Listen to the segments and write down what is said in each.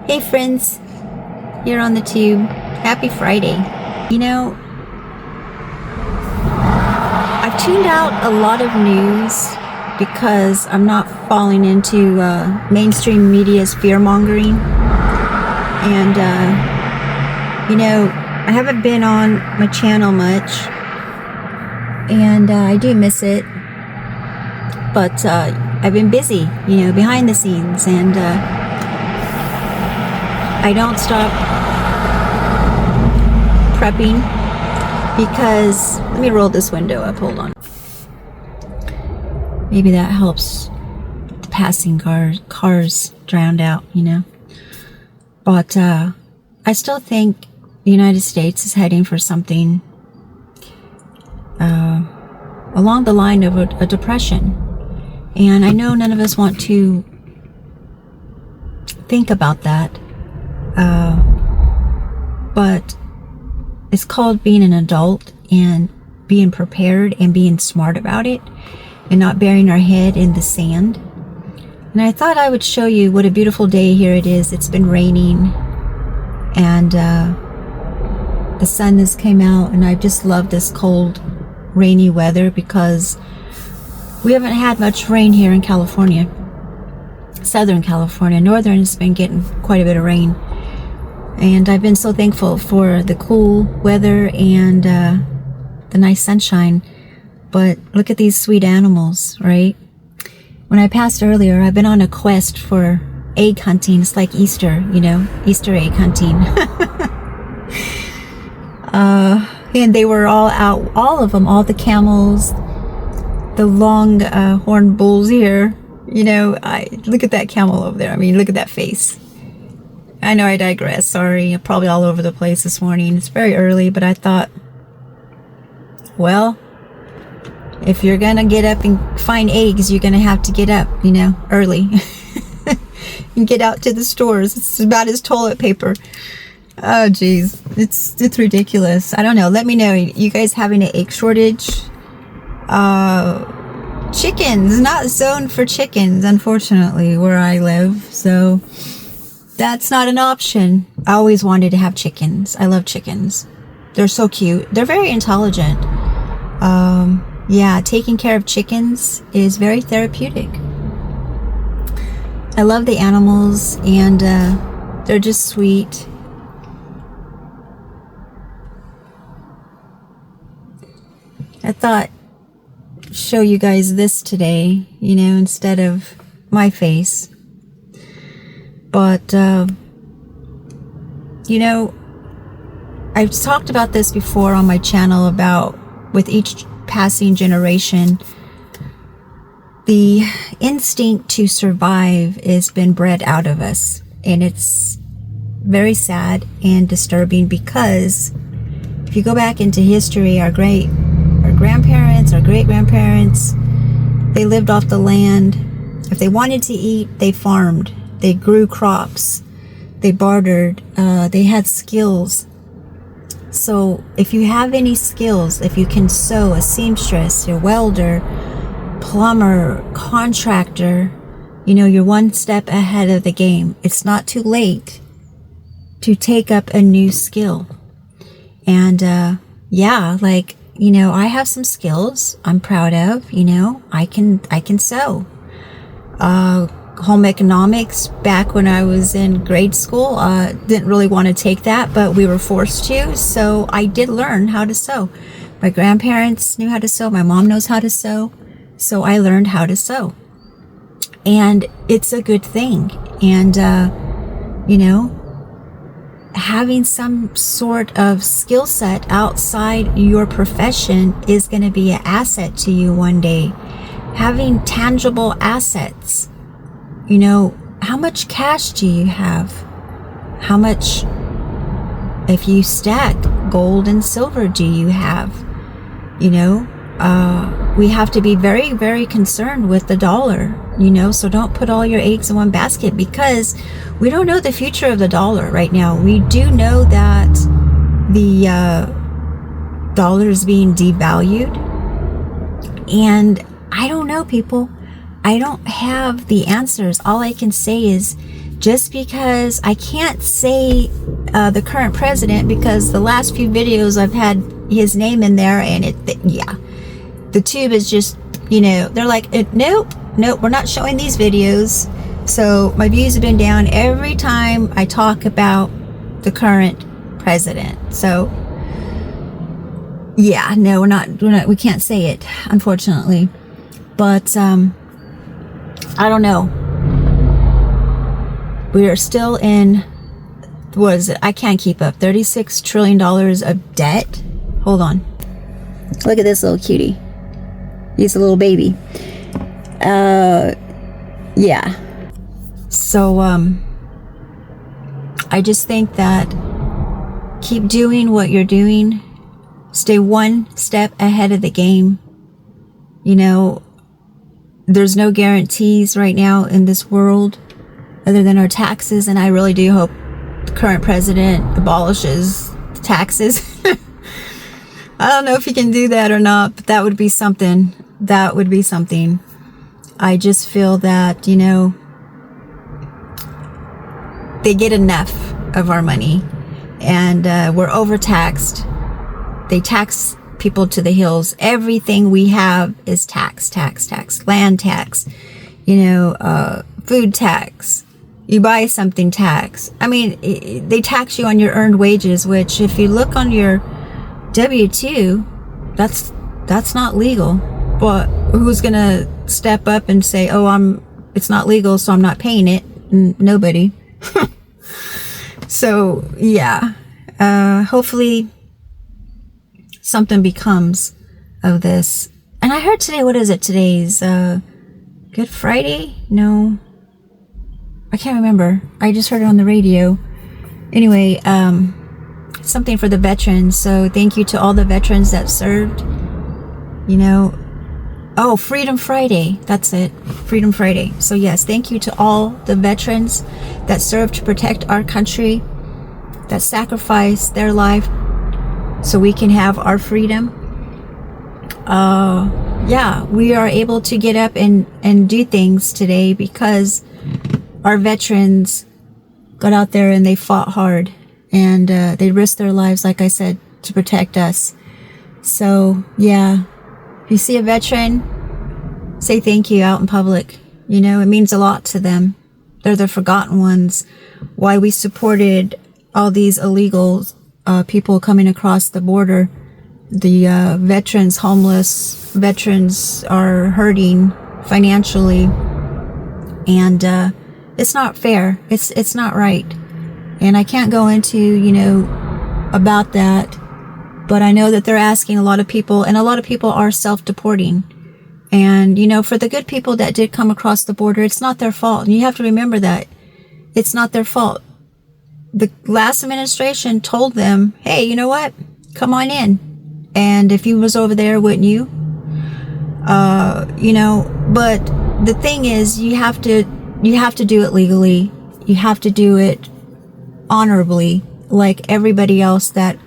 Hey friends, here on the tube. Happy Friday. You know, I've tuned out a lot of news because I'm not falling into mainstream media's fear-mongering. And, I haven't been on my channel much. And I do miss it. But I've been busy, behind the scenes. And I don't stop prepping because, let me roll this window up, hold on. Maybe that helps the passing cars drowned out, But I still think the United States is heading for something along the line of a depression. And I know none of us want to think about that. But it's called being an adult and being prepared and being smart about it and not burying our head in the sand. And I thought I would show you what a beautiful day here it is. It's been raining and the sun has came out, and I just love this cold, rainy weather because we haven't had much rain here in California. Southern California. Northern has been getting quite a bit of rain. And I've been so thankful for the cool weather and the nice sunshine. But look at these sweet animals, right? When I passed earlier, I've been on a quest for egg hunting. It's like Easter, Easter egg hunting. And they were all out, all of them, all the camels, the long horned bulls here. Look at that camel over there. I mean, look at that face. I know I digress. Sorry. I'm probably all over the place this morning. It's very early, but I thought, well, if you're going to get up and find eggs, you're going to have to get up, early. And get out to the stores. It's about as toilet paper. Oh, geez. It's ridiculous. I don't know. Let me know. You guys having an egg shortage? Chickens, not zoned for chickens, unfortunately, where I live. So that's not an option. I always wanted to have chickens. I love chickens. They're so cute. They're very intelligent. Taking care of chickens is very therapeutic. I love the animals, and they're just sweet. I thought show you guys this today, instead of my face. But I've talked about this before on my channel about with each passing generation, the instinct to survive has been bred out of us, and it's very sad and disturbing because if you go back into history, our grandparents, our great-grandparents, they lived off the land. If they wanted to eat, they farmed. They grew crops. They bartered. They had skills. So if you have any skills, if you can sew, a seamstress, a welder, plumber, contractor, you're one step ahead of the game. It's not too late to take up a new skill. And I have some skills I'm proud of, I can sew. Home economics, back when I was in grade school, didn't really want to take that, but we were forced to, so I did learn how to sew. My grandparents knew how to sew, my mom knows how to sew, so I learned how to sew. And it's a good thing. And, having some sort of skill set outside your profession is going to be an asset to you one day. Having tangible assets. How much cash do you have? How much, if you stack gold and silver, do you have? We have to be very, very concerned with the dollar, so don't put all your eggs in one basket because we don't know the future of the dollar right now. We do know that the dollar is being devalued, and I don't know, people. I don't have the answers. All I can say is just because I can't say the current president, because the last few videos I've had his name in there, and the tube is just, they're like, nope, we're not showing these videos. So my views have been down every time I talk about the current president. So yeah, no, we can't say it, unfortunately. But I don't know. We are still in, what is it? I can't keep up. $36 trillion of debt. Hold on. Look at this little cutie. He's a little baby. Yeah. So, I just think that keep doing what you're doing. Stay one step ahead of the game. There's no guarantees right now in this world other than our taxes, and I really do hope the current president abolishes taxes. I don't know if he can do that or not, but that would be something. I just feel that, they get enough of our money, and we're overtaxed. They tax people to the hills. Everything we have is tax. Land tax, food tax. You buy something, tax. I mean, they tax you on your earned wages, which if you look on your W-2, that's not legal. But who's gonna step up and say, oh, it's not legal, so I'm not paying it? Nobody. So yeah, hopefully something becomes of this. And I heard today, what is it? Today's Good Friday? No, I can't remember. I just heard it on the radio. Anyway, something for the veterans. So thank you to all the veterans that served. Oh, Freedom Friday. That's it. Freedom Friday. So yes, thank you to all the veterans that served to protect our country, that sacrificed their life so we can have our freedom. Yeah, we are able to get up and do things today because our veterans got out there and they fought hard, and they risked their lives, like I said, to protect us. So yeah, if you see a veteran, say thank you out in public. It means a lot to them. They're the forgotten ones. Why we supported all these illegal people coming across the border. The veterans, homeless veterans, are hurting financially, and it's not fair. It's not right, and I can't go into about that. But I know that they're asking a lot of people, and a lot of people are self-deporting. And, for the good people that did come across the border, it's not their fault. And you have to remember that. It's not their fault. The last administration told them, hey, you know what? Come on in. And if you was over there, wouldn't you? But the thing is, you have to do it legally. You have to do it honorably, like everybody else that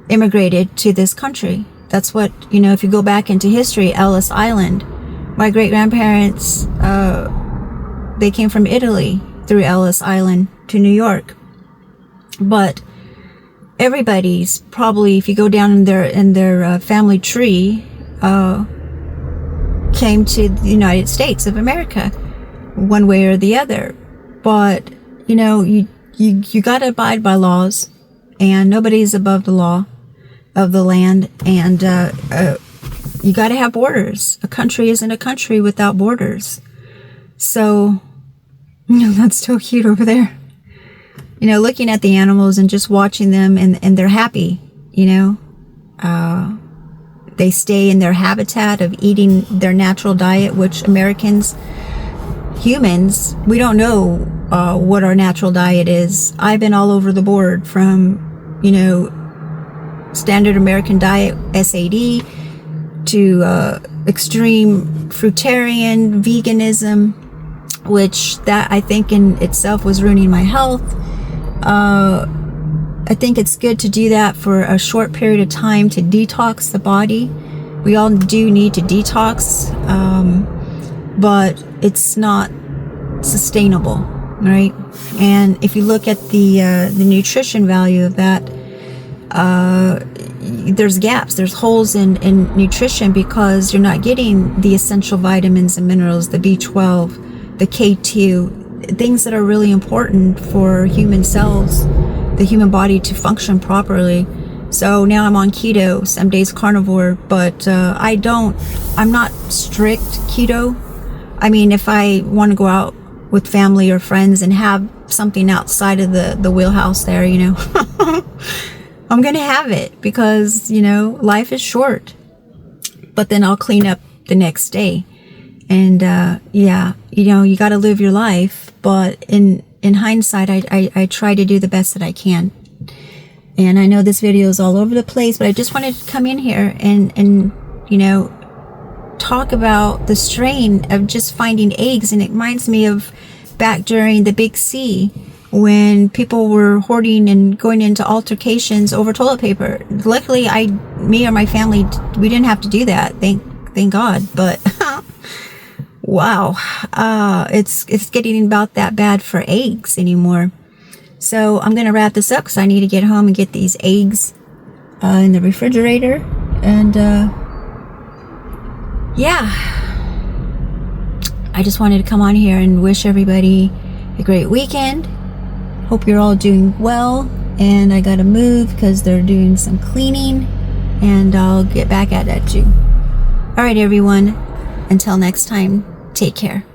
immigrated to this country. That's what, if you go back into history, Ellis Island, my great-grandparents, they came from Italy through Ellis Island to New York. But everybody's probably, if you go down in their family tree, came to the United States of America, one way or the other. But, you got to abide by laws, and nobody's above the law of the land, and you got to have borders. A country isn't a country without borders. So, that's so cute over there. Looking at the animals and just watching them, and they're happy. They stay in their habitat of eating their natural diet, which humans, we don't know what our natural diet is. I've been all over the board from, standard American diet, SAD, to extreme fruitarian veganism, which that I think in itself was ruining my health. I think it's good to do that for a short period of time to detox the body. We all do need to detox, but it's not sustainable. right? And if you look at the nutrition value of that, there's gaps, there's holes in nutrition, because you're not getting the essential vitamins and minerals, the B12, the K2, things that are really important for human cells, the human body to function properly. So now I'm on keto, some days carnivore, but I'm not strict keto. I mean, if I want to go out with family or friends and have something outside of the wheelhouse there, you know, I'm going to have it, because, you know, life is short. But then I'll clean up the next day. And, yeah, you know, you got to live your life. But in hindsight, I try to do the best that I can. And I know this video is all over the place, but I just wanted to come in here and you know, talk about the strain of just finding eggs. And it reminds me of back during the Big C, when people were hoarding and going into altercations over toilet paper. Luckily, me or my family, we didn't have to do that. Thank God. But wow, it's getting about that bad for eggs anymore. So I'm going to wrap this up, because I need to get home and get these eggs in the refrigerator. And yeah, I just wanted to come on here and wish everybody a great weekend. Hope you're all doing well. And I got to move because they're doing some cleaning. And I'll get back at you. All right, everyone. Until next time, take care.